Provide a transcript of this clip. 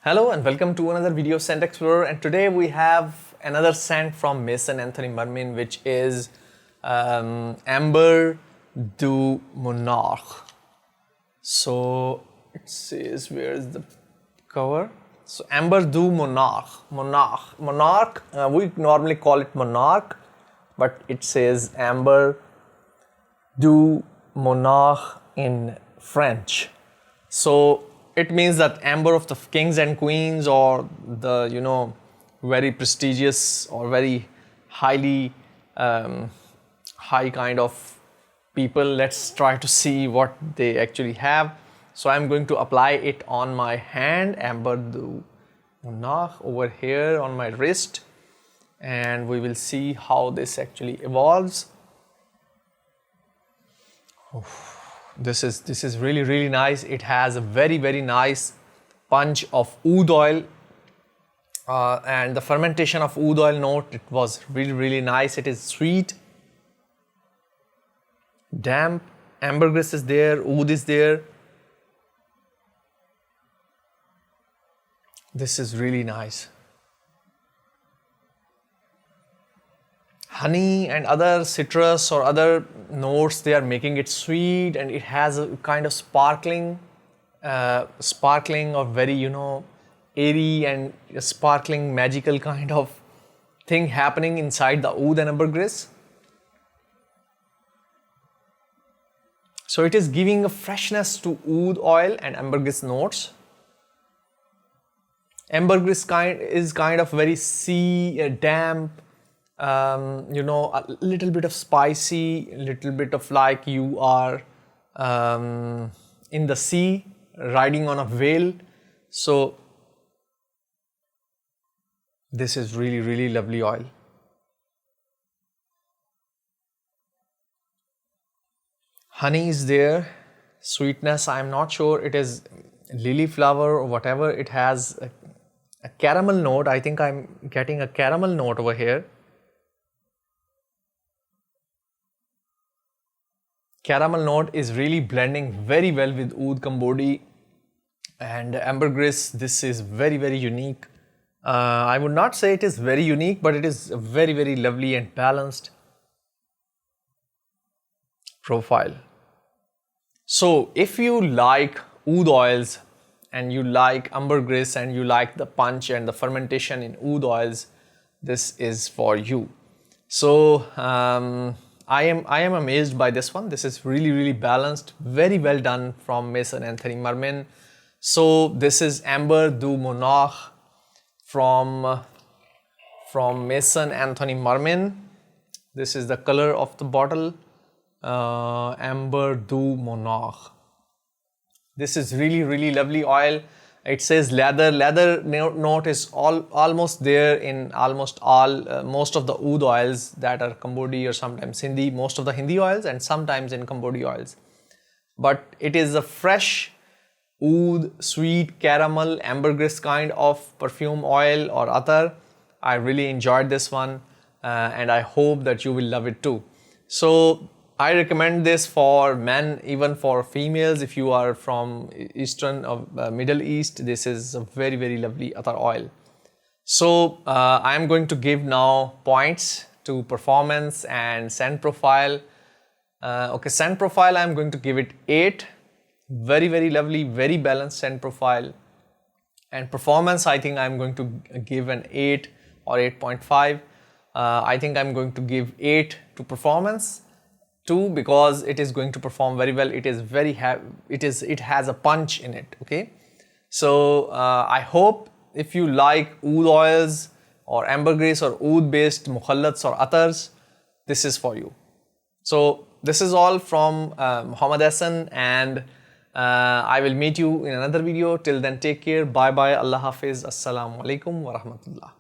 Hello and welcome to another video of Scent Explorer, and today we have another scent from Maison Anthony Marmin, which is Ambre Du Monarque. So it says, where is the cover? So Ambre Du Monarque, we normally call it Monarch, but it says Ambre Du Monarque in French. So it means that amber of the kings and queens, or the very prestigious or very highly high kind of people. Let's try to see what they actually have. So I'm going to apply it on my hand, Ambre Du Monarque, over here on my wrist, and we will see how this actually evolves. This is really nice. It has a very nice punch of oud oil, and the fermentation of oud oil note, it was really nice. It is sweet, damp, ambergris is there, oud is there. This is really nice. Honey and other citrus or other notes, they are making it sweet, and it has a kind of sparkling or very airy and sparkling magical kind of thing happening inside the oud and ambergris. So it is giving a freshness to oud oil and ambergris notes. Ambergris is kind of very sea, damp, a little bit of spicy, a little bit of like you are in the sea riding on a whale. So this is really lovely oil. Honey is there, sweetness, I'm not sure it is lily flower or whatever. It has a caramel note. I think I'm getting a caramel note over here. Caramel note is really blending very well with Oud Cambodi and ambergris. This is very unique. I would not say it is very unique, but it is a very lovely and balanced profile. So if you like oud oils and you like ambergris and you like the punch and the fermentation in oud oils, this is for you. So I am amazed by this one. This is really balanced, very well done from Maison Anthony Marmin. So this is Ambre Du Monarque from Maison Anthony Marmin. This is the color of the bottle, Ambre Du Monarque. This is really lovely oil. It says leather note is almost there in almost all most of the oud oils that are Cambodi or sometimes Hindi, most of the Hindi oils, and sometimes in Cambodi oils. But it is a fresh oud, sweet caramel, ambergris kind of perfume oil or attar. I really enjoyed this one, and I hope that you will love it too. So I recommend this for men, even for females. If you are from Eastern or Middle East, this is a very lovely attar oil. So I am going to give now points to performance and scent profile. Okay, scent profile, I am going to give it 8. Very lovely, very balanced scent profile. And performance, I think I am going to give an 8 or 8.5. I think I am going to give 8 to performance. 2 because it is going to perform very well. It is it has a punch in it. Okay, so I hope if you like oud oils or ambergris or oud based mukhallats or attars, this is for you. So this is all from Muhammad Hassan, and I will meet you in another video. Till then, take care. Bye bye. Allah Hafiz. Assalamu alaikum wa rahmatullah.